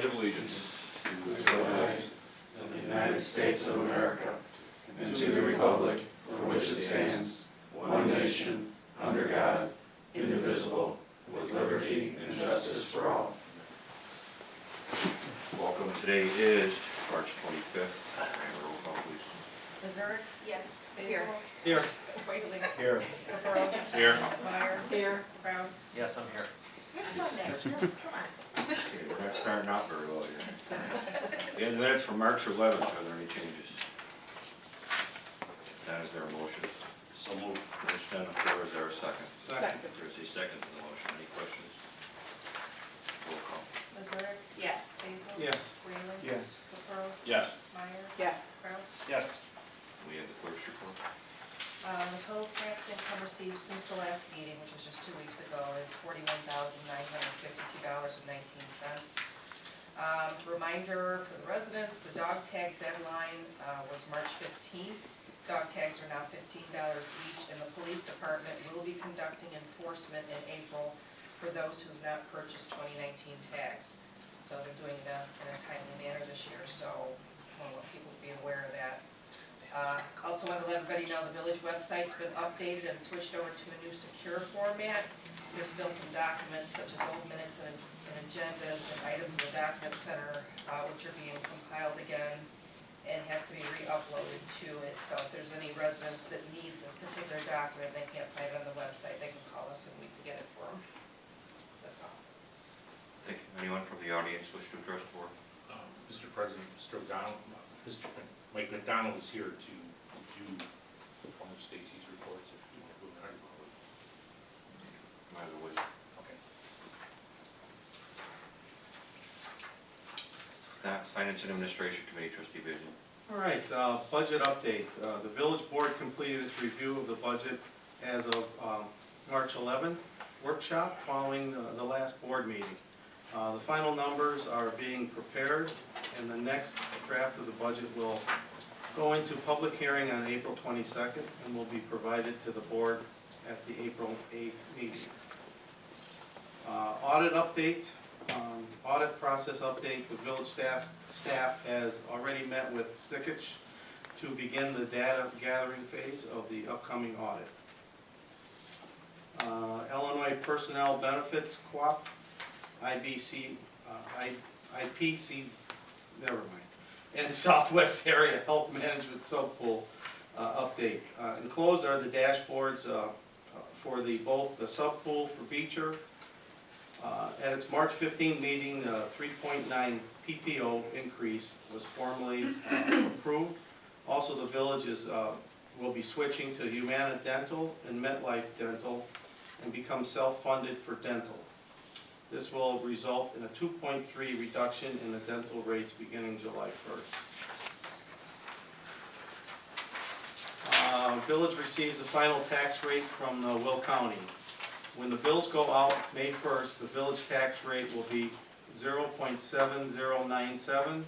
Pledge of Allegiance. to the flag of the United States of America and to the republic for which it stands, one nation, under God, indivisible, with liberty and justice for all. Welcome. Today is March 25th. Roll call, please. Missouri? Yes. Basil? Here. Waitley? Here. Caprows? Here. Meyer? Here. Kraus? Yes, I'm here. It's Monday, come on. Okay, we're not starting out very well here. And minutes from March 11th, are there any changes? That is their motion. So moved. Motion on the floor, is there a second? Second. There's a second to the motion. Any questions? Roll call. Missouri? Yes. Basil? Yes. Waitley? Yes. Caprows? Yes. Meyer? Yes. Kraus? Yes. We have the clerk's report. The total tax income received since the last meeting, which was just 2 weeks ago, is $41,952.19. Reminder for the residents, the dog tag deadline was March 15th. Dog tags are now $15 each, and the police department will be conducting enforcement in April for those who have not purchased 2019 tags. So they're doing it in a timely manner this year, so I want people to be aware of that. Also want to let everybody know the village website's been updated and switched over to a new secure format. There's still some documents such as old minutes and agendas and items in the document center, which are being compiled again and has to be re-uploaded to it. So if there's any residents that needs this particular document, they can't find it on the website, they can call us and we can get it for them. That's all. Thank you. Anyone from the audience wish to address the board? Mr. President, Mr. O'Donnell, Mr. Mike McDonald is here to do one of Stacy's reports if you want to do an article. Either way. Okay. Finance and Administration Committee, Trustee Basil. All right, budget update. The village board completed its review of the budget as of March 11th workshop following the last board meeting. The final numbers are being prepared, and the next draft of the budget will go into public hearing on April 22nd and will be provided to the board at the April 8th meeting. Audit update, audit process update. The village staff has already met with Stickich to begin the data gathering phase of the upcoming audit. Illinois Personnel Benefits Co-op, IPC, never mind, and Southwest Area Health Management Subpool update. Enclosed are the dashboards for both the subpool for Beecher. At its March 15 meeting, 3.9 PPO increase was formally approved. Also, the village will be switching to Humana Dental and MetLife Dental and become self-funded for dental. This will result in a 2.3 reduction in the dental rates beginning July 1st. Village receives the final tax rate from Will County. When the bills go out May 1st, the village tax rate will be 0.7097,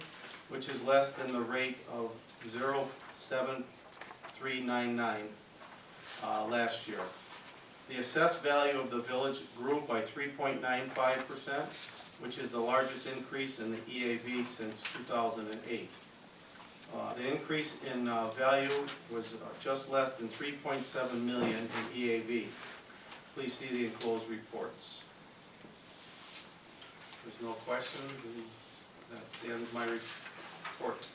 which is less than the rate of 0.7399 last year. The assessed value of the village grew by 3.95%, which is the largest increase in the EAV since 2008. The increase in value was just less than 3.7 million in EAV. Please see the enclosed reports. There's no questions, and that's the end of my report.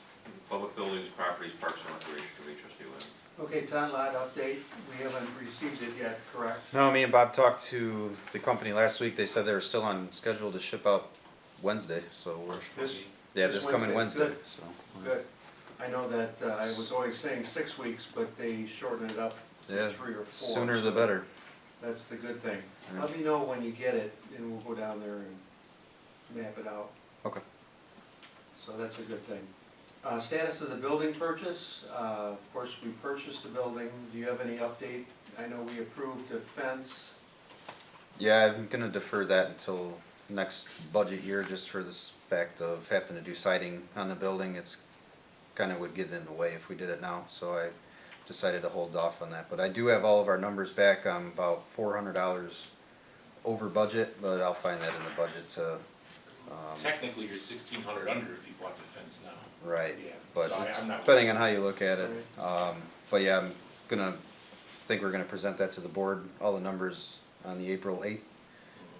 Public Buildings, Properties, Parks and Recreation Committee, Trustee Wayne. Okay, town lot update, we haven't received it yet, correct? No, me and Bob talked to the company last week. They said they were still on schedule to ship out Wednesday, so we're, This this coming Wednesday, Good. so. Good. I know that I was always saying 6 weeks, but they shortened it up to Yeah, 3 or 4. Sooner the so better. That's the good thing. Yeah. Let me know when you get it, and we'll go down there and map it out. Okay. So that's a good thing. Status of the building purchase, of course, we purchased the building. Do you have any update? I know we approved a fence. Yeah, I'm gonna defer that until next budget year, just for this fact of having to do siding on the building. It's kinda would get in the way if we did it now, so I decided to hold off on that. But I do have all of our numbers back. I'm about $400 over budget, but I'll find that in the budget to Technically, you're 1,600 under if you bought the fence now. Right, Yeah, but so it's I'm not. depending on how you look at it. But yeah, we're gonna present that to the board, all the numbers on the April 8th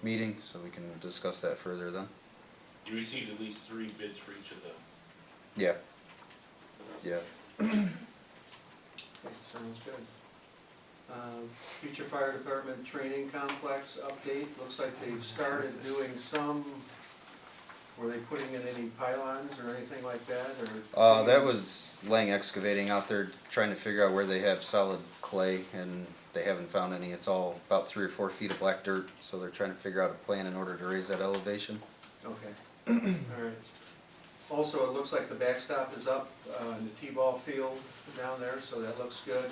meeting, so we can discuss that further then. You received at least 3 bids for each of the. Yeah. Yeah. Okay, sounds good. Future Fire Department Training Complex update, looks like they've started doing some, were they putting in any pylons or anything like that, or? That was Lang Excavating out there trying to figure out where they have solid clay, and they haven't found any. It's all about 3 or 4 feet of black dirt, so they're trying to figure out a plan in order to raise that elevation. Okay, all right. Also, it looks like the backstop is up in the T-ball field down there, so that looks good.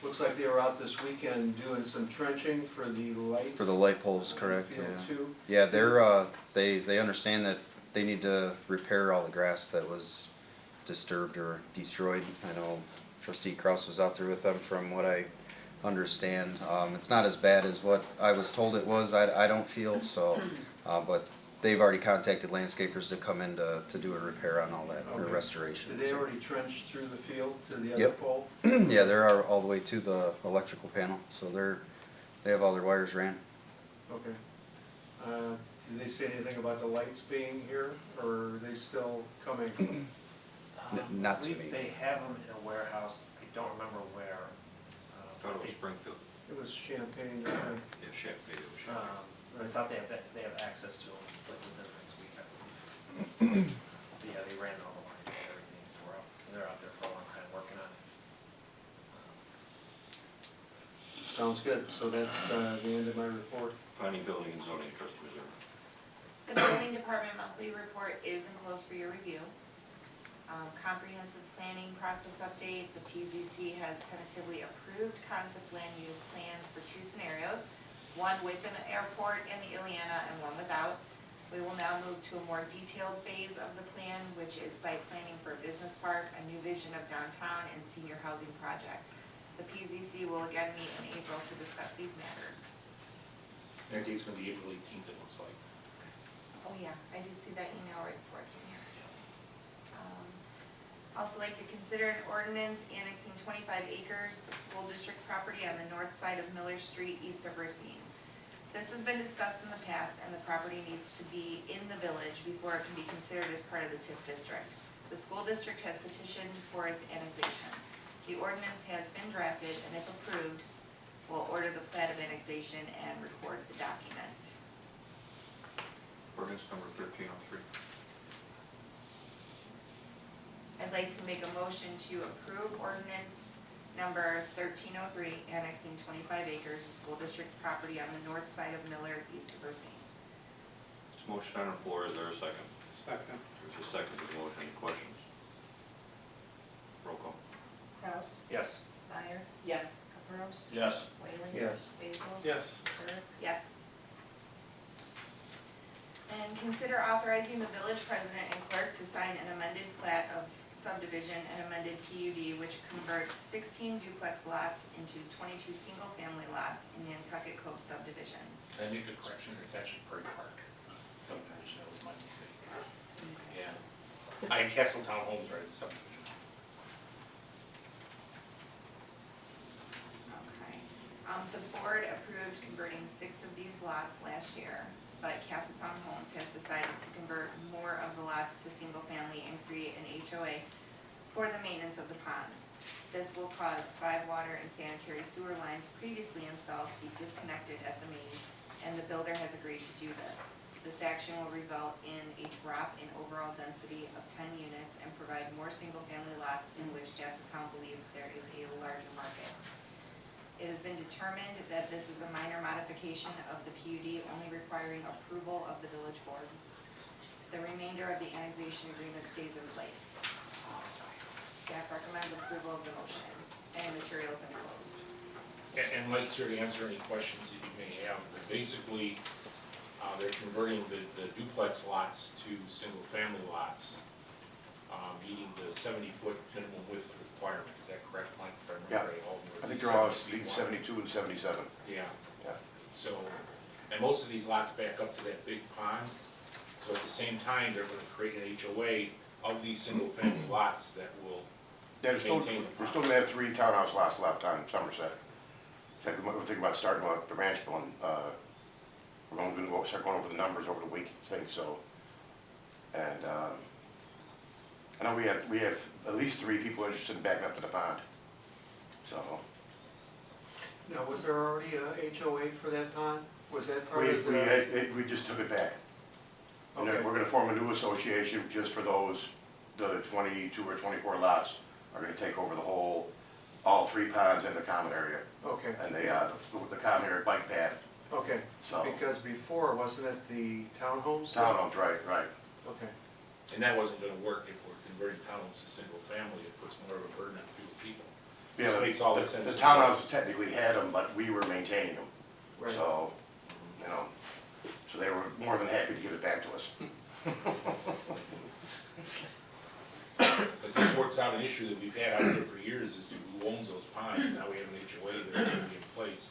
Looks like they were out this weekend doing some trenching for the lights. For the light poles, on the correct, field yeah. too. Yeah, they understand that they need to repair all the grass that was disturbed or destroyed. I know trustee Kraus was out there with them from what I understand. It's not as bad as what I was told it was, I don't feel, so, but they've already contacted landscapers to come in to do a repair on all that, or Okay. restoration. Did they so. already trench through the field to the other Yep. pole? Yeah, they're all the way to the electrical panel, so they have all their wires ran. Okay. Did they say anything about the lights being here, or are they still coming? Not to I believe me. they have them in a warehouse, I don't remember where. Thought it was They- Springfield. It was Champagne, I think. Yeah, maybe it was Champaign. But I thought they have access to them, like within this week, I believe. But yeah, they ran all the lines and everything tore up, so they're out there for a long time working on it. Sounds good, so that's the end of my report. Planning, Building, and Zoning, trustee Reserve. The building department monthly report is enclosed for your review. Comprehensive planning process update, the PZC has tentatively approved concept land use plans for 2 scenarios, one with an airport in the Ileana and one without. We will now move to a more detailed phase of the plan, which is site planning for a business park, a new vision of downtown, and senior housing project. The PZC will again meet in April to discuss these matters. That date's gonna be April 18th, it looks like. Oh yeah, I did see that email right before I came here. Also like to consider an ordinance annexing 25 acres of school district property on the north side of Miller Street, east of Racine. This has been discussed in the past, and the property needs to be in the village before it can be considered as part of the TIF district. The school district has petitioned for its annexation. The ordinance has been drafted, and if approved, will order the plat of annexation and record the document. Ordinance number 1303. I'd like to make a motion to approve ordinance number 1303, annexing 25 acres of school district property on the north side of Miller, east of Racine. There's a motion on the floor, is there a second? Second. There's a second to the motion, any questions? Roll call. Kraus, Yes. Meyer, Yes. Caprows, Yes. Whalen. Yes. Basil. Yes. Zerk. Yes. And consider authorizing the village president and clerk to sign an amended plat of subdivision and amended PUD, which converts 16 duplex lots into 22 single-family lots in Nantucket Cove subdivision. Can I make a correction? It's actually Prairie Park subdivision, that was my mistake. Yeah. I had Castletown Homes right at the subdivision. Okay. The board approved converting 6 of these lots last year, but Castletown Homes has decided to convert more of the lots to single-family and create an HOA for the maintenance of the ponds. This will cause 5 water and sanitary sewer lines previously installed to be disconnected at the main, and the builder has agreed to do this. This action will result in a drop in overall density of 10 units and provide more single-family lots in which Castletown believes there is a larger market. It has been determined that this is a minor modification of the PUD, only requiring approval of the village board. The remainder of the annexation agreement stays in place. Staff recommends approval of the motion, and materials enclosed. And Mike's here to answer any questions that you may have, but basically, they're converting the duplex lots to single-family lots, meeting the 70-foot minimum width requirement, is that correct, Mike? If I remember right, all of them were I think they're all 70 feet between wide. 72 and 77. Yeah, Yeah. so, and most of these lots back up to that big pond, So at the same time, they're gonna create an HOA of these single-family lots that will Yeah, maintain the we're still gonna have 3 townhouse lots left on Somerset. In fact, we're thinking about starting the ranch building, we're going to start going over the numbers over the week, I think so. And, I know we have at least 3 people interested in backing up to the pond, so. Now, was there already a HOA for that pond? Was that part of the? We just took it back. And then Okay. we're gonna form a new association just for those, the 22 or 24 lots are gonna take over the whole, all 3 ponds and the common area. Okay, And the common area bike path, okay, so. because before, wasn't it the townhomes? Townhomes, right. Okay, And that wasn't gonna work if we're converting townhomes to single family, it puts more of a burden on fewer people. Yeah, So it makes all the sense. the townhouses technically had them, but we were maintaining them. right. So, you know, so they were more than happy to give it back to us. But this works out an issue that we've had out there for years, is who owns those ponds. Now we have an HOA that's gonna be in place.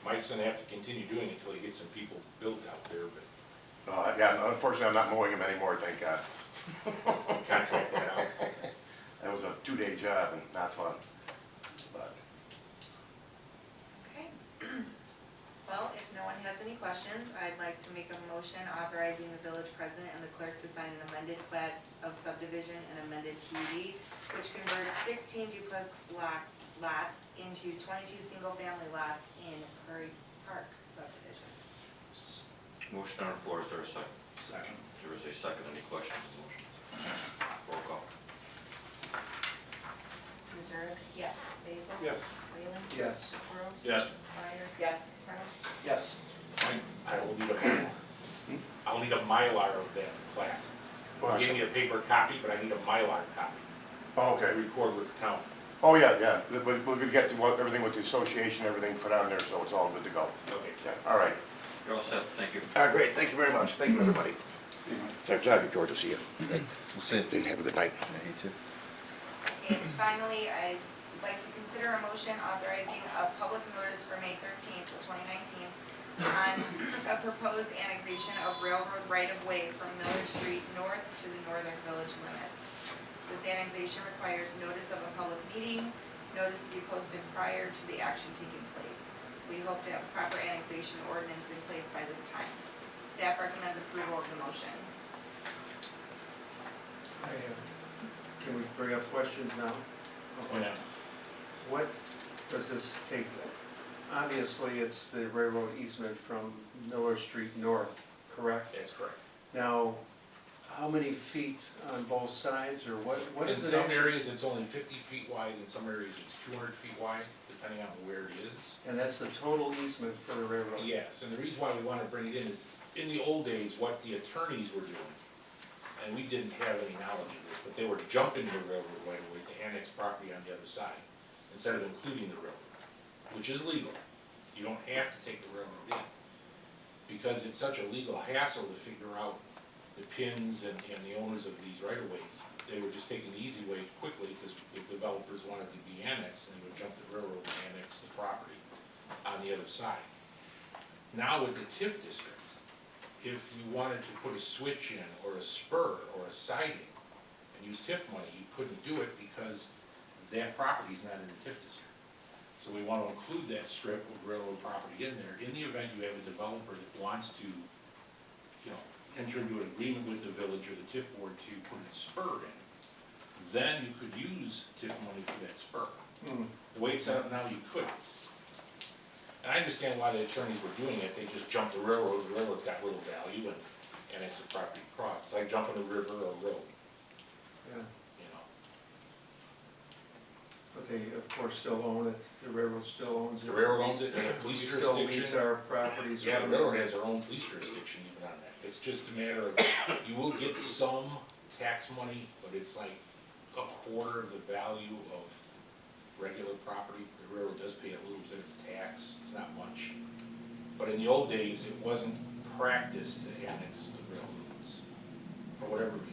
Mike's gonna have to continue doing it until he gets some people built out there, but Yeah, unfortunately, I'm not mowing them anymore, thank God. contract that out. That was a 2-day job and not fun, but. Okay. Well, if no one has any questions, I'd like to make a motion authorizing the village president and the clerk to sign an amended plat of subdivision and amended PUD, which converts 16 duplex lots into 22 single-family lots in Prairie Park subdivision. Motion on the floor, is there a second? Second. There is a second, any questions on the motion? Roll call. Zurich? Yes. Basil? Yes. Whalen? Yes. Rose? Yes. Meyer? Yes. Kraus? Yes. I'll need a Mylar of that plat. Well, He gave me a paper copy, but I need a Mylar copy Oh, to okay. record with the county. Oh, yeah. We're gonna get everything with the association, everything put on there, so it's all good to go. Okay. Yeah, all right. You're all set, thank you. Great, thank you very much. Thank you, everybody. Thanks, George, to see you. We'll see. Have a good night. Yeah, you too. And finally, I'd like to consider a motion authorizing a public notice for May 13th, 2019 on a proposed annexation of railroad right-of-way from Miller Street north to the northern village limits. This annexation requires notice of a public meeting, notice to be posted prior to the action taking place. We hope to have proper annexation ordinance in place by this time. Staff recommends approval of the motion. Can we bring up questions now? Oh, yeah. What does this take? Obviously, it's the railroad easement from Miller Street north, correct? That's correct. Now, how many feet on both sides, or what In is it some actually? areas, it's only 50 feet wide, in some areas, it's 200 feet wide, depending on where it is. And that's the total easement for the railroad? Yes, and the reason why we want to bring it in is, in the old days, what the attorneys were doing, and we didn't have any knowledge of this, but they were jumping the railroad right away to annex property on the other side, instead of including the railroad, which is legal. You don't have to take the railroad in, because it's such a legal hassle to figure out the pins and the owners of these right-of-ways. They were just taking the easy way quickly, because the developers wanted to be annexed, and they would jump the railroad and annex the property on the other side. Now with the TIF district, if you wanted to put a switch in, or a spur, or a siding, and use TIF money, you couldn't do it because that property's not in the TIF district. So we want to include that strip of railroad property in there, in the event you have a developer that wants to, enter into an agreement with the village or the TIF board to put a spur in, then you could use TIF money for that spur. Hmm. The way it's set up now, you couldn't. And I understand why the attorneys were doing it, they just jumped the railroad has got little value, and it's a property cross, it's like jumping a river or a road, Yeah, you know. but they, of course, still own it, the railroad still owns it. The railroad owns it, and the We police still lease jurisdiction. our properties. Yeah, the from- railroad has their own police jurisdiction even on that. It's just a matter of, you will get some tax money, but it's like a quarter of the value of regular property. The railroad does pay a little bit of tax, it's not much. But in the old days, it wasn't practiced to annex the railroads, for whatever reason.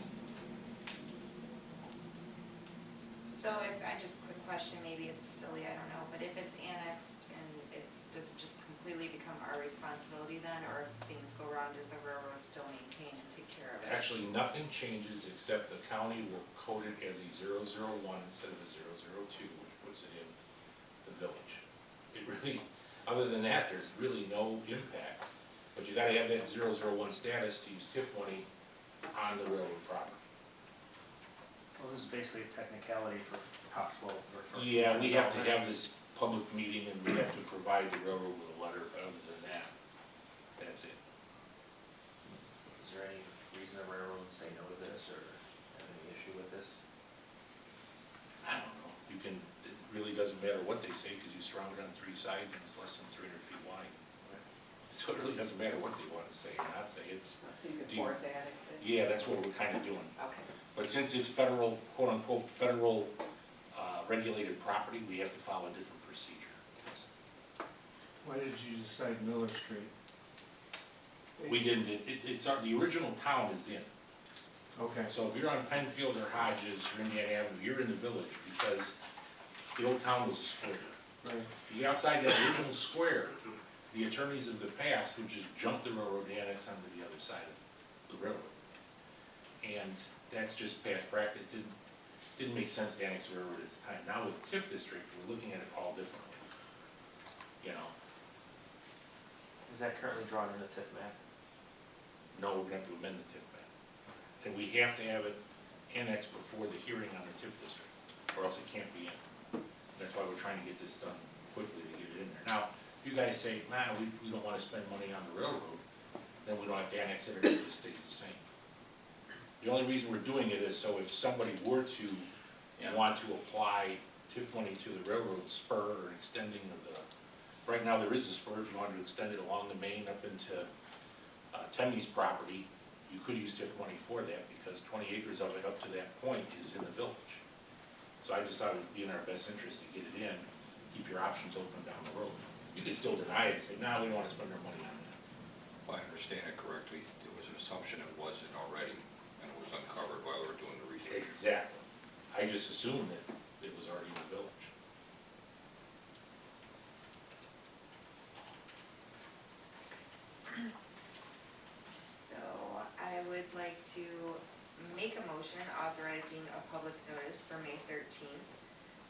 So if, quick question, maybe it's silly, I don't know, but if it's annexed and does it just completely become our responsibility then? Or if things go wrong, does the railroad still maintain and take care of it? Actually, nothing changes except the county will code it as a 001 instead of a 002, which puts it in the village. It really, other than that, there's really no impact. But you gotta have that 001 status to use TIF money on the railroad property. Well, this is basically a technicality for possible, or for. Yeah, we have to have this public meeting and we have to provide the railroad with a letter, but other than that, that's it. Is there any reason the railroad would say no to this, or have any issue with this? I don't know. You can, it really doesn't matter what they say, because you surround it on three sides and it's less than 300 feet wide. So it really doesn't matter what they want to say or not say, it's, So you could Do you- force annex it? yeah, that's what we're kind of doing. Okay. But since it's federal, quote-unquote, federal regulated property, we have to follow a different procedure. Why did you decide Miller Street? We didn't, the original town is in. Okay, So if you're on Penfield or Hodges or Indiana Avenue, you're in the village because the old town was a square. right. You get outside that original square, the attorneys of the past would just jump the railroad annex onto the other side of the railroad. And that's just past practice. It didn't make sense to annex the railroad at the time. Now with TIF district, we're looking at it all differently. You know, Is that currently drawn in the TIF map? no, we're gonna have to amend the TIF map. And we have to have it annexed before the hearing on the TIF district, or else it can't be in. That's why we're trying to get this done quickly to get it in there. Now, if you guys say, nah, we don't wanna spend money on the railroad, then we don't have to annex it, or it just stays the same. The only reason we're doing it is so if somebody were to want to apply TIF money to the railroad spur or extending of the, right now there is a spur, if you wanted to extend it along the main up into Temney's property, you could use TIF money for that because 20 acres of it up to that point is in the village. So I just thought it would be in our best interest to get it in, keep your options open down the road. You could still deny it and say, nah, we don't wanna spend our money on that. If I understand it correctly, there was an assumption it wasn't already, and it was uncovered while we were doing the research. Exactly. I just assumed that it was already in the village. So I would like to make a motion authorizing a public notice for May 13th,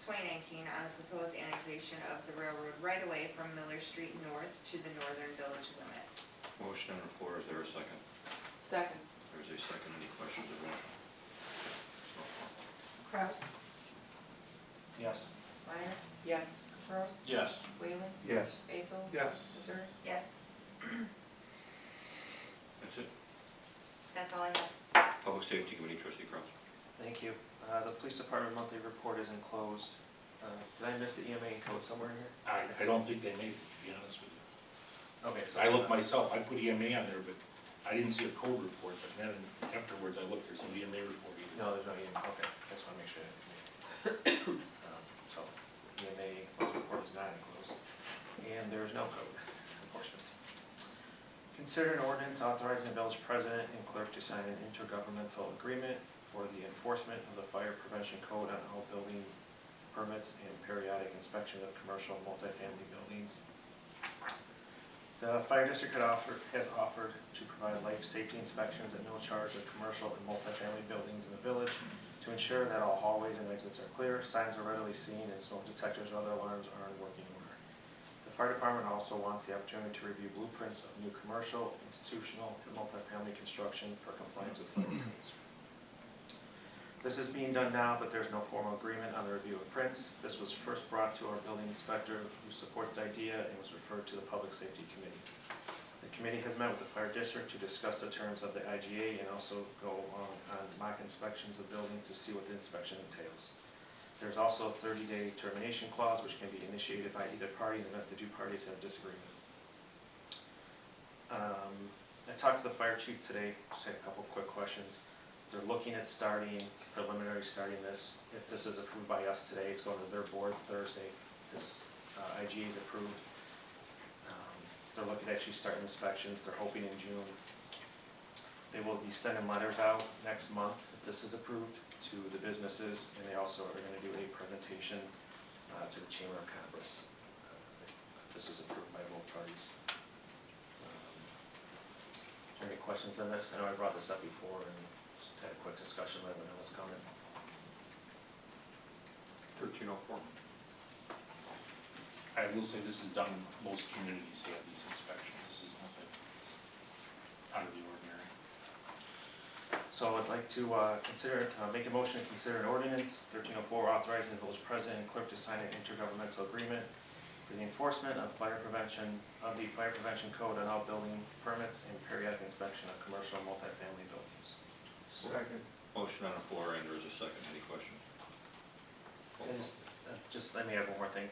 2019 on the proposed annexation of the railroad right-of-way from Miller Street North to the northern village limits. Motion on the floor, is there a second? Second. There's a second, any questions or motion? Kraus? Yes. Meyer? Yes. Capros? Yes. Whalen? Yes. Basil? Yes. Missouri? Yes, That's it. that's all I have. Public Safety Committee, Trustee Kraus. Thank you. The police department monthly report is enclosed. Did I miss the EMA code somewhere in here? I don't think they made it, to be honest with you. Okay. so I looked myself, I put EMA on there, but I didn't see a code report, but then afterwards I looked, there's no EMA report either. No, there's no EMA, okay, just wanna make sure. So, EMA monthly report is not enclosed, and there is no code enforcement. Consider an ordinance authorizing the village president and clerk to sign an intergovernmental agreement for the enforcement of the fire prevention code on all building permits and periodic inspection of commercial multifamily buildings. The fire district has offered to provide life safety inspections at no charge of commercial and multifamily buildings in the village to ensure that all hallways and exits are clear, signs are readily seen, and smoke detectors or other alarms are in working order. The fire department also wants the opportunity to review blueprints of new commercial, institutional, and multifamily construction for compliance with fire codes. This is being done now, but there's no formal agreement on the review of prints. This was first brought to our building inspector, who supports the idea, and was referred to the Public Safety Committee. The committee has met with the fire district to discuss the terms of the IGA and also go on mock inspections of buildings to see what the inspection entails. There's also a 30-day termination clause, which can be initiated by either party, and if the two parties have disagreement. I talked to the fire chief today, just had a couple quick questions. They're looking at preliminary starting this. If this is approved by us today, it's going to their board Thursday. This IGA is approved. They're looking at actually starting inspections. They're hoping in June. They will be sending letters out next month, if this is approved, to the businesses, and they also are gonna do a presentation to the Chamber of Commerce. If this is approved by both parties. there any questions on this? I know I brought this up before and just had a quick discussion right when it was coming. 1304. I will say this is done, most communities have these inspections, this is nothing out of the ordinary. So I'd like to make a motion to consider an ordinance, 1304, authorizing the village president and clerk to sign an intergovernmental agreement for the enforcement of fire prevention, of the fire prevention code on all building permits and periodic inspection of commercial and multifamily buildings. Second. Motion on the floor, and there is a second. Any questions? Roll call. Just let me add one more thing.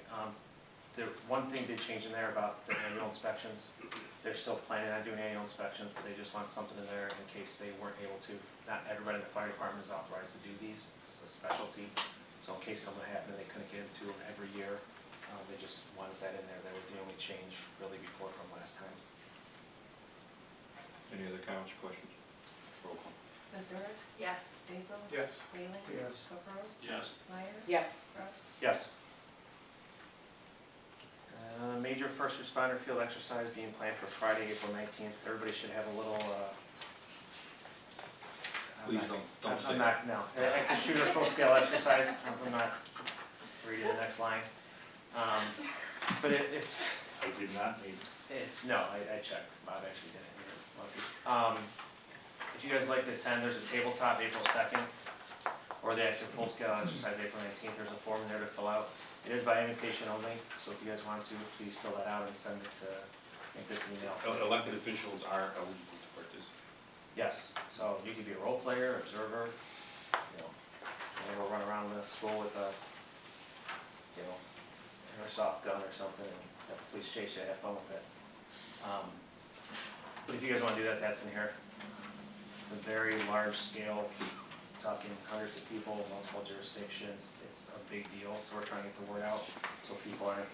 The one thing they changed in there about the annual inspections, they're still planning on doing annual inspections, but they just want something in there in case they weren't able to. Not everybody in the fire department is authorized to do these, it's a specialty. So in case something happened, they couldn't get into them every year, they just wanted that in there. That was the only change really before from last time. Any other comments or questions? Roll call. Missouri? Yes. Basil? Yes. Whaling? Yes. Caprows? Yes. Meyer? Yes. Kraus? Yes. Major first responder field exercise being planned for Friday, April 19th. Everybody should have a little, Please don't say I'm that. not, no. Active shooter full scale exercise, I'm not reading the next line. But if, I did not need. it's, no, I checked, Bob actually did it. If you guys like to attend, there's a tabletop April 2nd, or the actual full scale exercise April 19th, there's a form in there to fill out. It is by invitation only, so if you guys want to, please fill that out and send it to, I think that's an email. Elected officials are eligible to participate. Yes, so you could be a role player, observer, you know, we'll run around the school with a, you know, airsoft gun or something, and have the police chase you, have fun with it. But if you guys wanna do that, that's in here. It's a very large scale, talking hundreds of people, multiple jurisdictions, it's a big deal, so we're trying to get the word out, so people aren't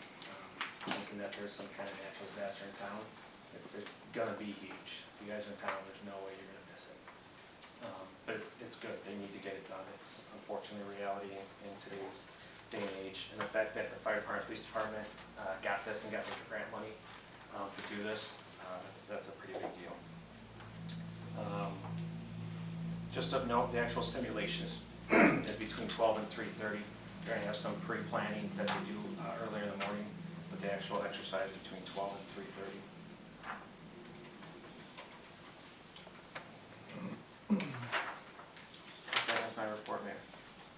thinking that there's some kind of natural disaster in town. It's gonna be huge. If you guys are in town, there's no way you're gonna miss it. But it's good, they need to get it done, it's unfortunately reality in today's day and age. And the fact that the fire department, police department got this and got the grant money to do this, that's a pretty big deal. Just of note, the actual simulation is between 12 and 3:30. They're gonna have some pre-planning that they do earlier in the morning, but the actual exercise between 12 and 3:30. That's my report, Mayor.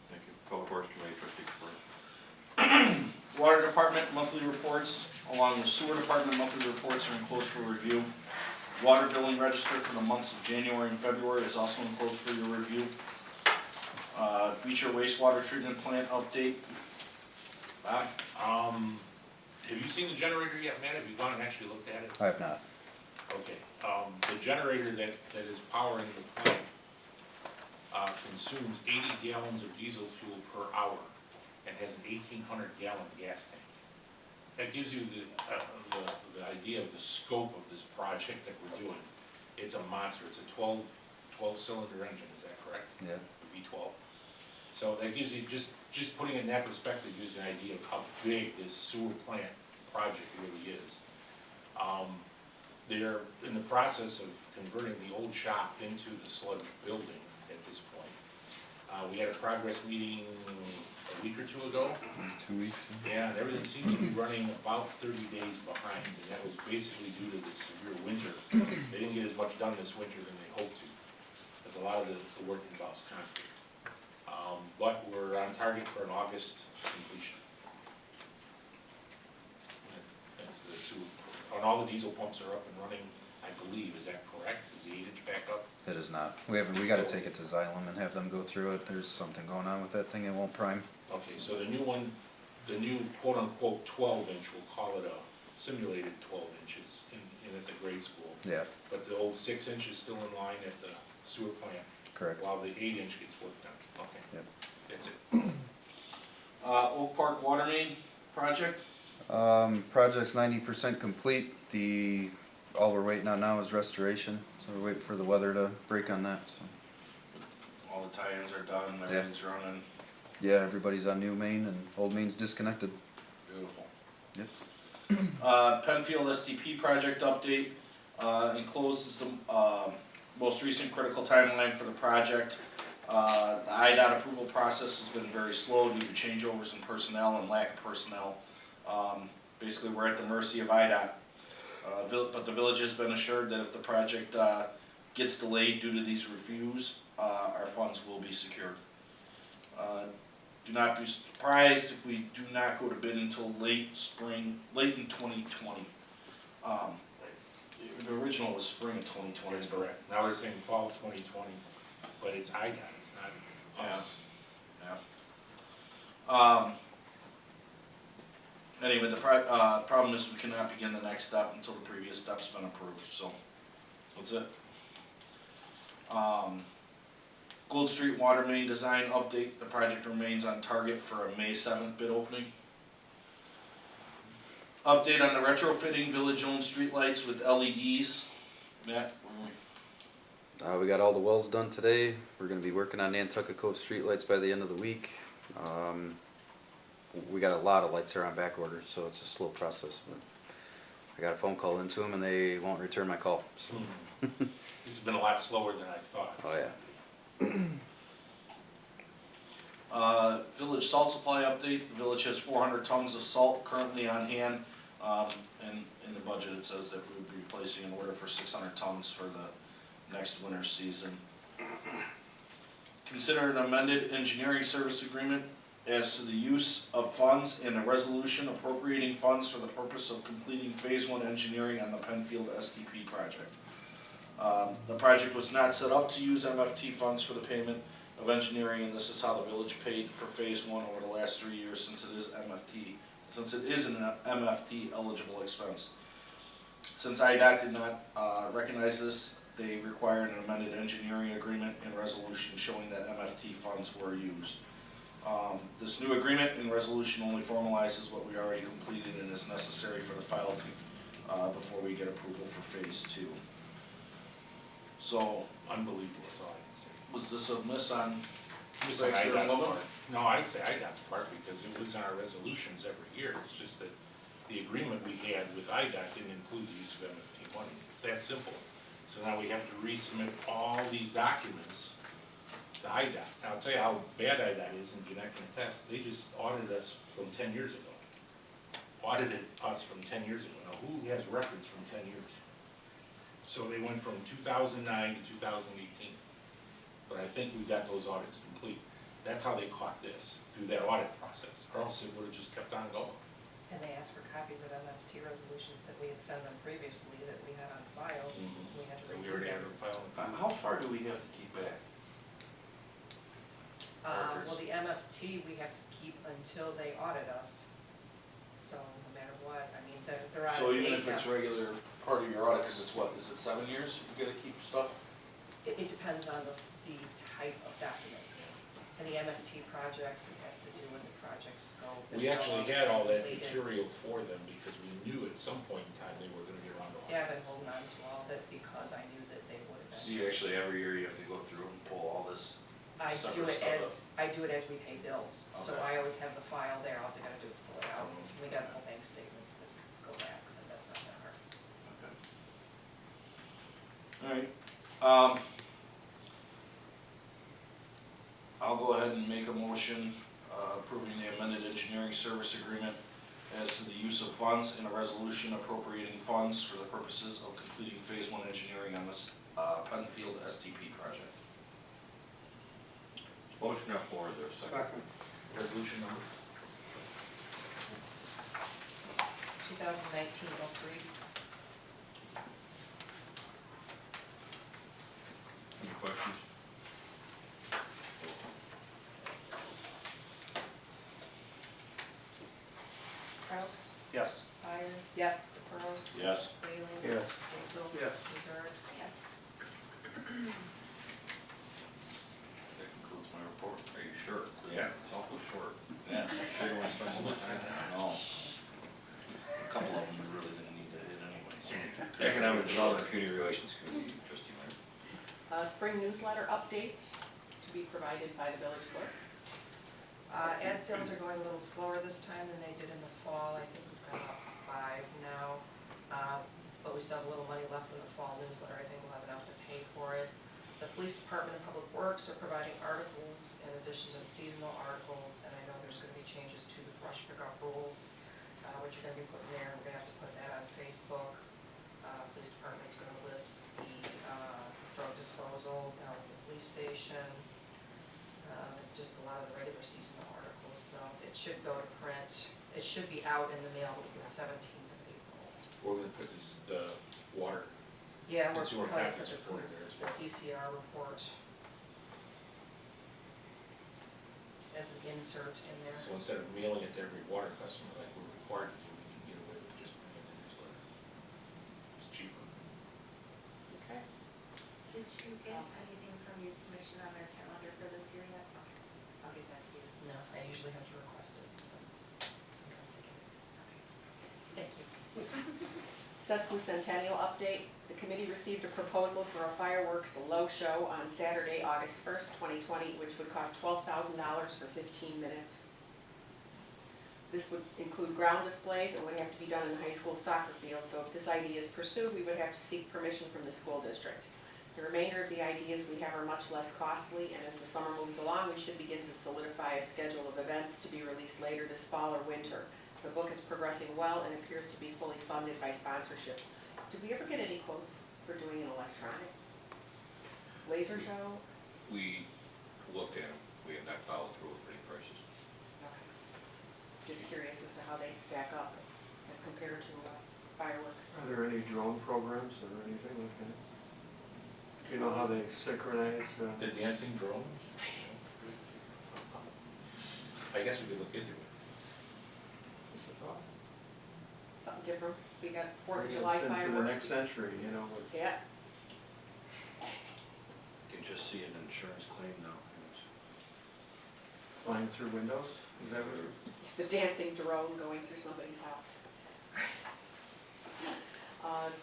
Thank you. Public Works Committee, trustee Caprows. Water Department monthly reports, along with Sewer Department monthly reports are enclosed for review. Water billing register for the months of January and February is also enclosed for your review. Beecher wastewater treatment plant update. Bob? Have you seen the generator yet, Matt? Have you gone and actually looked at it? I have not. Okay, the generator that is powering the plant, consumes 80 gallons of diesel fuel per hour and has an 1,800 gallon gas tank. That gives you the idea of the scope of this project that we're doing. It's a monster, it's a 12 cylinder engine, is that correct? Yeah. A V12. So that gives you, just putting it in that perspective, gives you an idea of how big this sewer plant project really is. They're in the process of converting the old shop into the sludge building at this point. We had a progress meeting a week or two ago. 2 weeks. Yeah, and everything seems to be running about 30 days behind, and that was basically due to the severe winter. They didn't get as much done this winter than they hoped to, because a lot of the work involves concrete. But we're on target for an August completion. That's the sewer, and all the diesel pumps are up and running, I believe, is that correct? Is the 8-inch back up? It is not. We gotta take it to Xylem and have them go through it. There's something going on with that thing, it won't prime. Okay, so the new one, the new quote-unquote 12-inch, we'll call it a simulated 12 inches in at the grade school. Yeah, But the old 6-inch is still in line at the sewer plant, correct. while the 8-inch gets worked on. Okay. Yep. That's it. Oak Park Water Main project. Project's 90% complete. All we're waiting on now is restoration, so we're waiting for the weather to break on that, so. All the tie-ins are done, Yeah. everything's running. Yeah, everybody's on new main and old main's disconnected. Beautiful. Yep. Penfield STP project update. Enclosed is the most recent critical timeline for the project. The IDOT approval process has been very slow due to changeovers in personnel and lack of personnel. Basically, we're at the mercy of IDOT. But the village has been assured that if the project gets delayed due to these reviews, our funds will be secured. Do not be surprised if we do not go to bid until late in 2020. The original was spring of 2020. That's correct. Now they're saying fall of 2020, but it's IDOT, it's not us. Yeah. Anyway, the problem is we cannot begin the next step until the previous step's been approved, so that's it. Gold Street Water Main Design Update, the project remains on target for a May 7th bid opening. Update on the retrofitting village-owned streetlights with LEDs. Matt, We got all the wells done today. We're gonna be working on Nantucket Cove streetlights by the end of the week. We got a lot of lights there on back order, so it's a slow process, but I got a phone call into them and they won't return my call, so. This has been a lot slower than I thought. Oh, yeah. Village salt supply update. The village has 400 tons of salt currently on hand. And in the budget it says that we would be placing an order for 600 tons for the next winter season. Consider an amended engineering service agreement as to the use of funds and a resolution appropriating funds for the purpose of completing phase 1 engineering on the Penfield STP project. The project was not set up to use MFT funds for the payment of engineering, and this is how the village paid for phase 1 over the last 3 years since it is an MFT eligible expense. Since IDOT did not recognize this, they required an amended engineering agreement and resolution showing that MFT funds were used. This new agreement and resolution only formalizes what we already completed and is necessary for the file before we get approval for phase 2. So, Unbelievable, that's all I can say. was this a miss on? Just like IDOT's part. No, I'd say IDOT's part because it was in our resolutions every year. It's just that the agreement we had with IDOT didn't include the use of MFT money. It's that simple. So now we have to resubmit all these documents to IDOT. And I'll tell you how bad IDOT is, and Jeanette can attest. They just audited us from 10 years ago. Audited us from 10 years ago. Now, who has reference from 10 years? So they went from 2009 to 2018. But I think we got those audits complete. That's how they caught this, through that audit process, or else it would have just kept on going. And they asked for copies of MFT resolutions that we had sent them previously that we had on file. We had to So we redo already had them. to file. How far do we have to keep back? Well, the MFT, we have to keep until they audit us. So no matter what, I mean, they're out So of date even if it's now. regular part of your audit, cause it's what, is it 7 years you gotta keep stuff? It depends on the type of document. And the MFT projects, it has to do with the project scope. and We how actually long it's had all that completed. material for them because we knew at some point in time they were gonna get around to Yeah, I've audit been us. holding on to all of it because I knew that they would So eventually. you actually, every year you have to go through and pull all this, I do separate it stuff I do it as we pay bills, so Okay. I always have the file there, all I gotta do is pull it out. We got all bank statements that go back, and that's not that hard. alright. I'll go ahead and make a motion, approving the amended engineering service agreement as to the use of funds and a resolution appropriating funds for the purposes of completing phase 1 engineering on this, Penfield STP project. Motion on the floor, is there a second? Resolution number? 2019-03. Any questions? Kraus, Yes. Fire. Yes. Burrows. Yes. Bailey. Yes. Hazel. Yes. Lezard. Yes. That concludes my report. Are you sure? Yeah. It's awful short. Yeah. Sure you want to spend so much time? No. A couple of them you really didn't need to hit anyway, so. Economic Development Community Relations Committee, trustee Meyer. Spring newsletter update to be provided by the village clerk. Ad sales are going a little slower this time than they did in the fall. I think we've got about 5 now. but we still have a little money left from the fall newsletter. I think we'll have enough to pay for it. The Police Department and Public Works are providing articles in addition to the seasonal articles, and I know there's gonna be changes to the brush pickup rules, which you're gonna be putting there. We're gonna have to put that on Facebook. Police Department's gonna list the, drug disposal down at the police station. Just a lot of the regular seasonal articles, so it should go to print. It should be out in the mail on the 17th of April. We're gonna put this, the water Yeah, we're consumer probably confidence put report in there as the well. CCR report as an insert in there. So instead of mailing it to every water customer like we're required to do, we can get away with just putting it in the newsletter. It's cheaper. Okay. Did you get anything from your commission on their calendar for this year yet? Okay, I'll get that to you. No, I usually have to request it, so sometimes I get it. Thank you. Sesquicentennial update. The committee received a proposal for a fireworks low show on Saturday, August 1st, 2020, which would cost $12,000 for 15 minutes. This would include ground displays and would have to be done in the high school soccer field, so if this idea is pursued, we would have to seek permission from the school district. The remainder of the ideas we have are much less costly, and as the summer moves along, we should begin to solidify a schedule of events to be released later this fall or winter. The book is progressing well and appears to be fully funded by sponsorships. Did we ever get any quotes for doing an electronic laser show? We looked at them, we have not followed through with any prices. Okay. Just curious as to how they stack up as compared to fireworks. Are there any drone programs or anything like that? Do you know how they synchronize? The dancing drones? I guess we could look into it. Just a thought. Something different, 'cause we got 4th of Bring July us fireworks. into the next century, you know, with. Yeah, You can just see an insurance claim now. Flying through windows, is that what? the dancing drone going through somebody's house.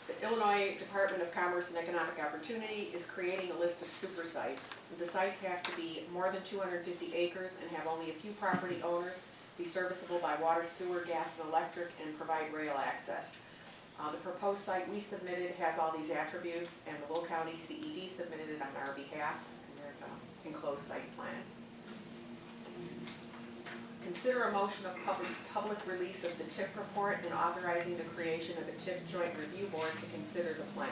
The Illinois Department of Commerce and Economic Opportunity is creating a list of super sites. The sites have to be more than 250 acres and have only a few property owners, be serviceable by water, sewer, gas, and electric, and provide rail access. The proposed site we submitted has all these attributes, and the Will County CED submitted it on our behalf, and there's an enclosed site plan. Consider a motion of public release of the TIF report and authorizing the creation of a TIF joint review board to consider the plan.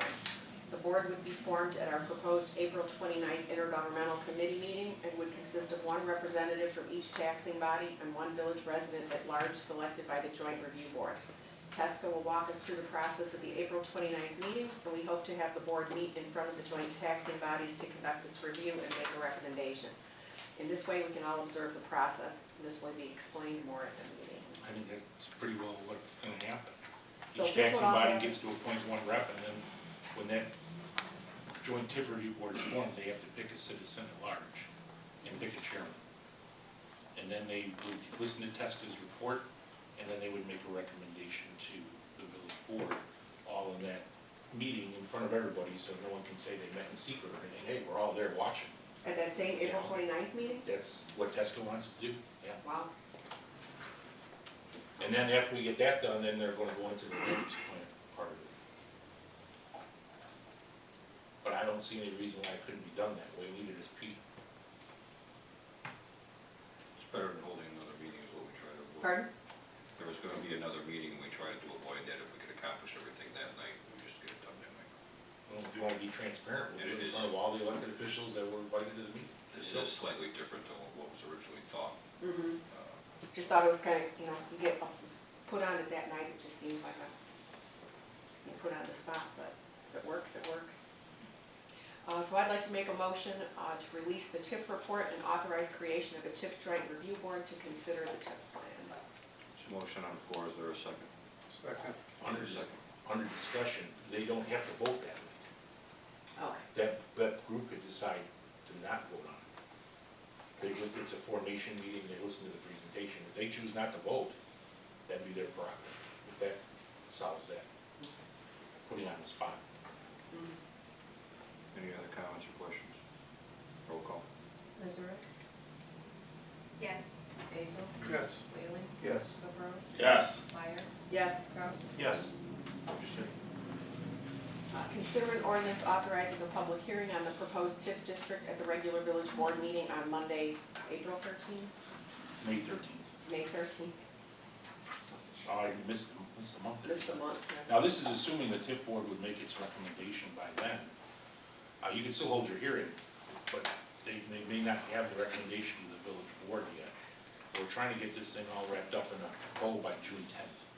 The board would be formed at our proposed April 29th intergovernmental committee meeting and would consist of one representative from each taxing body and one village resident at large selected by the joint review board. Tesca will walk us through the process of the April 29th meeting, and we hope to have the board meet in front of the joint taxing bodies to conduct its review and make a recommendation. In this way, we can all observe the process, and this will be explained more at the meeting. I think that's pretty well what's gonna happen. So Each this taxing will all body happen- gets to appoint one rep, and then when that joint TIF review board is formed, they have to pick a citizen at large and pick a chairman. And then they would listen to Tesca's report, and then they would make a recommendation to the village board, all in that meeting in front of everybody, so no one can say they met in secret or anything. Hey, we're all there watching. At that same April 29th meeting? That's what Tesca wants to do, yeah. Wow. And then after we get that done, then they're gonna go into the drainage plan part of it. But I don't see any reason why it couldn't be done that way, neither does Pete. It's better than holding another meeting is what we try to avoid. Pardon? There was gonna be another meeting, and we tried to avoid that. If we could accomplish everything that night, we just get it done that night. Well, if you wanna be transparent, we'll do it in It is. front of all the elected officials that were invited to the meeting. This is slightly different than what was originally thought. Mm-hmm. Just thought it was kind of, you know, you get put on it that night, it just seems like you put on the spot, but if it works, it works. So I'd like to make a motion to release the TIF report and authorize creation of a TIF joint review board to consider the TIF plan. There's a motion on the floor, is there a second? Second. Under discussion, they don't have to vote that way. Okay. That group could decide to not vote on it. It's a formation meeting, they listen to the presentation. If they choose not to vote, that'd be their prerogative. If that solves that, putting on the spot. Any other comments or questions? Roll call. Missouri? Yes. Basil? Yes. Whaling? Yes. Caprows? Yes. Meyer? Yes. Kraus? Yes. What'd you say? ordinance authorizing a public hearing on the proposed TIF district at the regular village board meeting on Monday, April 13th, May 13th. May 13th. Oh, I missed the month. This is the month, yeah. Now, this is assuming the TIF board would make its recommendation by then. You can still hold your hearing, but they may not have the recommendation of the village board yet. We're trying to get this thing all wrapped up in a bow by June 10th,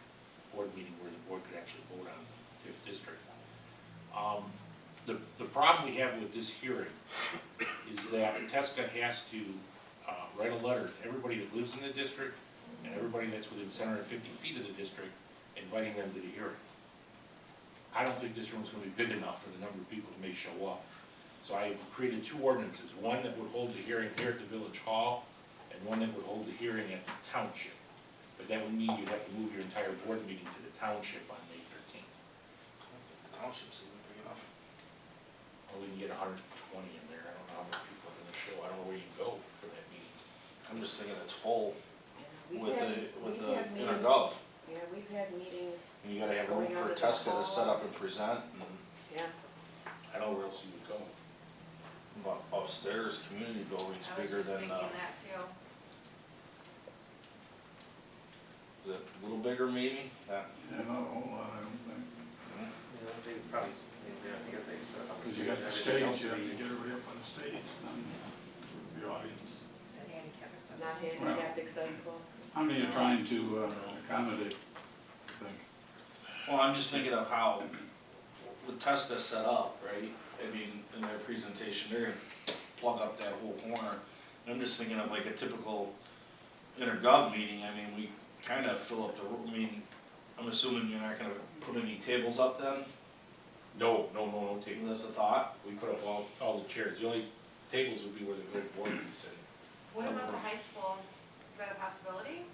board meeting where the board could actually vote on the TIF district. The problem we have with this hearing is that TESCA has to write a letter to everybody that lives in the district and everybody that's within 750 feet of the district, inviting them to the hearing. I don't think this room's gonna be big enough for the number of people that may show up. So I've created two ordinances, one that would hold the hearing here at the village hall, and one that would hold the hearing at the township. But that would mean you'd have to move your entire board meeting to the township on May 13th. Township's even big enough. Or we can get 120 in there, I don't know how many people are gonna show, I don't know where you can go for that meeting. I'm just thinking it's full We've with had- the we've had meetings- intergov. Yeah, we've had meetings, And you gotta have room Going out for in the Tesca to hall. set up and present, and yeah. I don't know where else you would go. but upstairs, community building's I was bigger just than, thinking that too. is it a little bigger maybe? That, Yeah, not a whole lot, I don't think. Yeah, they probably, I think if they set up. Cause you got the stage, you have to get everybody up on the stage, and then the audience. Is it handicap accessible? Not handicapped accessible. How many are trying to accommodate, I think? well, I'm just thinking of how, with Tesca set up, right? I mean, in their presentation, they're gonna plug up that whole corner. I'm just thinking of like a typical intergov meeting, I mean, we kinda fill up the room, I mean, I'm assuming you're not gonna put any tables up then? No Is tables. that the thought? We put up all the chairs, the only tables would be where the village board would be sitting. What about the high school? Is that a possibility?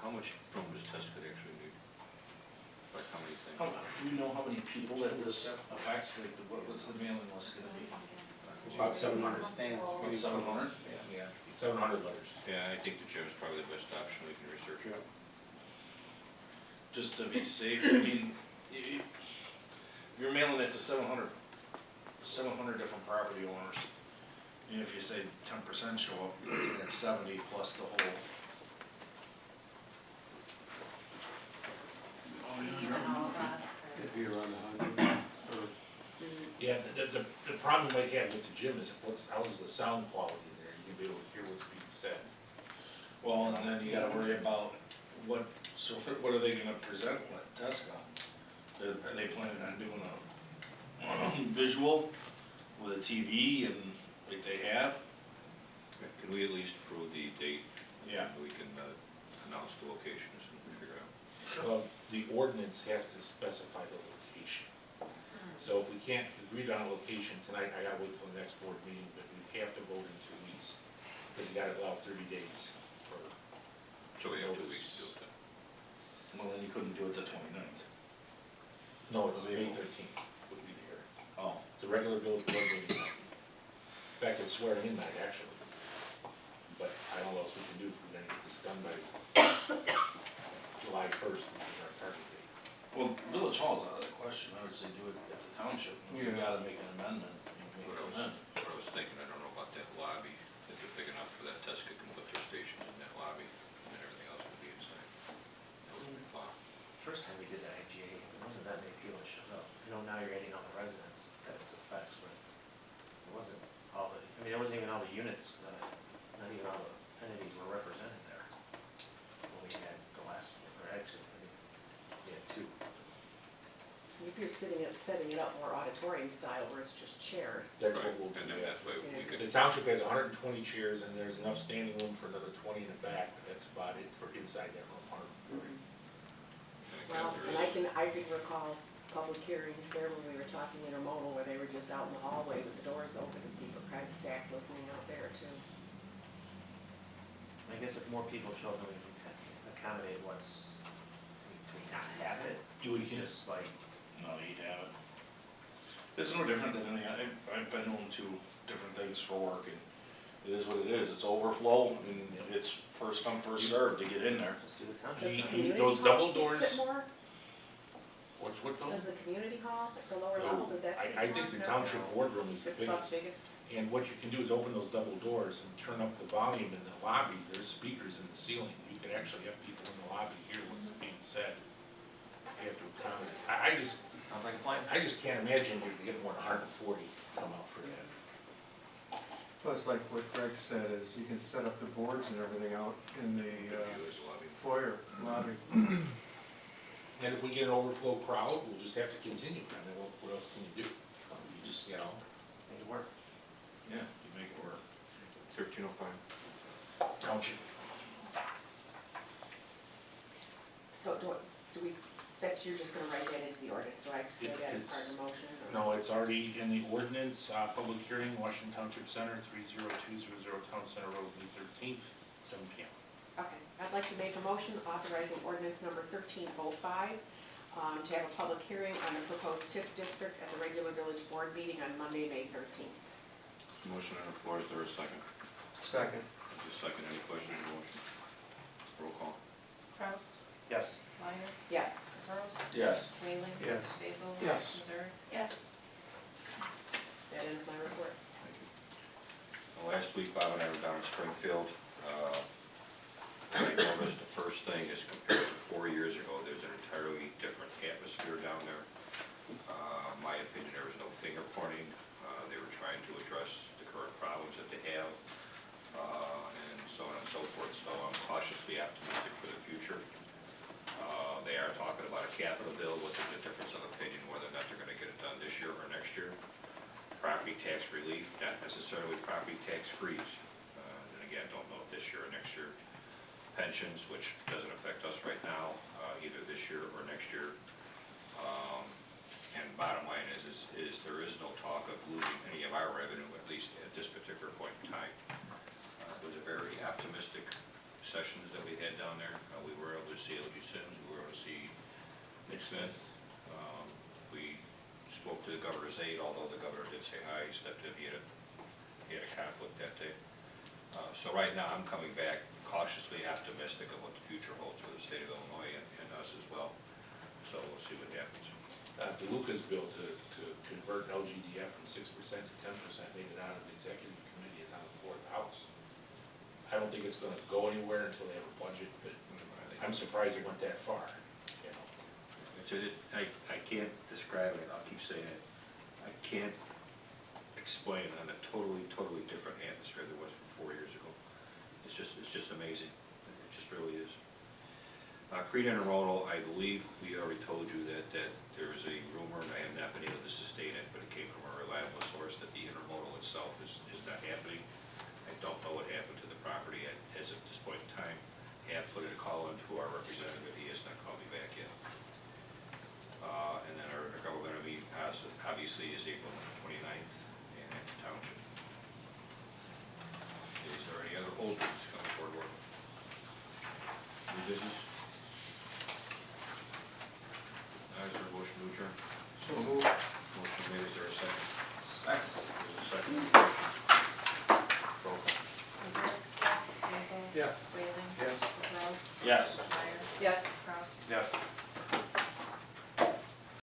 How much room does Tesca actually need? Like how many things? Do you know how many people that this affects, like, what's the mailing list gonna be? About 700. Stands. About 700? Yeah, 700 letters. Yeah, I think the gym's probably the best option, we can research it. Just to be safe, I mean, if you're mailing it to 700 different property owners, and if you say 10% show up, you're looking at 70 plus the whole. Oh, yeah, Even all you're- of us. and- It'd be around 100. Yeah, the problem we might have with the gym is how's the sound quality in there? You can be able to hear what's being said. Well, and then you gotta worry about what are they gonna present with Tesca? Are they planning on doing a visual with a TV and like they have? Can we at least approve the date? Yeah. We can announce the location as soon as we figure it out. Well, the ordinance has to specify the location. So if we can't agree on a location tonight, I gotta wait till the next board meeting, but we have to vote in 2 weeks. Because you gotta allow 30 days for. So we have 2 weeks to do it then. Well, then you couldn't do it the 29th. No, it's May 13th would be the hearing. Oh. It's a regular village board meeting. In fact, it's swearing in night, actually. But I don't know what else we can do if we're gonna get this done by July 1st, which is our target date. Well, Village Hall's out of the question, I would say do it at the township, if you gotta make an amendment, you make What an amendment. I was thinking, I don't know about that lobby, if it's big enough for that Tesca can put their stations in that lobby, and then everything else would be inside. That would be fun. First time we did the IGA, there wasn't that many people that showed up. You know, now you're adding all the residents, that this affects, but it wasn't all the, I mean, there wasn't even all the units, not even all the entities were represented there. When we had the last, or actually, I think we had 2. If you're setting it up more auditorium style where it's just chairs. That's Right, what we'll do. and then yeah. that's why we Yeah. could, The township has 120 chairs and there's enough standing room for another 20 in the back, but that's about it for inside that room, 140. Well, and I can recall public hearings there when we were talking intermodal, where they were just out in the hallway with the doors open and people kind of stacked listening out there too. I guess if more people show up, then we can accommodate what's, can we not have it? You would just, Just like, No, you'd have it. It's no different than any, I've been known to different things for work, and it is what it is, it's overflow, and it's first come, first served to get in there. Let's do the township. Does the You- community those hall double sit doors- more? What though? Does the community hall, the lower No, level, does that sit more? I think the township boardroom is the It's about biggest. the biggest. And what you can do is open those double doors and turn up the volume in the lobby. There's speakers in the ceiling. You can actually have people in the lobby hear what's being said. You have to accommodate. I just, Sounds like a plan. I just can't imagine you get more than 140 come out for that. Plus, like what Greg said, is you can set up the boards and everything out in the There's a lobby. foyer lobby. And if we get an overflow crowd, we'll just have to continue. I mean, what else can you do? You just, you know, Make it work. Yeah, you make it work. 1305. township. So do we, you're just gonna write that into the ordinance, do I have to say that as part of the motion? or- No, it's already in the ordinance, public hearing, Washington Township Center, 30200 Town Center Road, May 13th, 7 PM. Okay, I'd like to make a motion authorizing ordinance number 1305, to have a public hearing on the proposed TIF district at the regular village board meeting on Monday, May 13th. Motion on the floor, is there a second? Second. Just a second, any questions on the motion? Roll call. Kraus, Yes. Meyer, Yes. Capros, Yes. Whaling. Yes. Basil. Yes. Missouri. Yes. That ends my report. Thank you. Last week, Bob and I were down in Springfield. I noticed the first thing is compared to 4 years ago, there's an entirely different atmosphere down there. In my opinion, there was no finger pointing. They were trying to address the current problems that they have, and so on and so forth. So I'm cautiously optimistic for the future. They are talking about a capital bill, but there's a difference of opinion whether or not they're gonna get it done this year or next year. Property tax relief, not necessarily property tax freeze. And again, don't know if this year or next year. Pensions, which doesn't affect us right now, either this year or next year. And bottom line is there is no talk of losing any of our revenue, at least at this particular point in time. It was a very optimistic sessions that we had down there. We were able to see LG Sims, we were able to see Nick Smith. We spoke to the governor's aide, although the governor did say hi, he stepped in, he had a conflict that day. So right now, I'm coming back cautiously optimistic of what the future holds for the state of Illinois and us as well. So we'll see what happens. DeLuca's bill to convert LGDF from 6% to 10% made it out of the executive committee, is on the floor of the House. I don't think it's gonna go anywhere until they have a budget, but I'm surprised it went that far, you know. I can't describe it, I'll keep saying it, I can't explain on a totally different atmosphere than was from 4 years ago. It's just amazing, it just really is. Creed Intermodal, I believe we already told you that there is a rumor, and I have not been able to sustain it, but it came from a reliable source that the intermodal itself is not happening. I don't know what happened to the property as of this point in time. I have put in a call in to our representative, he has not called me back yet. And then our government meeting obviously is April 29th in the township. Is there any other old business coming forward? New business? Is there a motion to adjourn? So moved. Motion made, is there a second? Second. There's a second on the motion. Roll call. Missouri. Yes. Basil. Yes. Whaling. Yes. Capros. Yes. Meyer. Yes.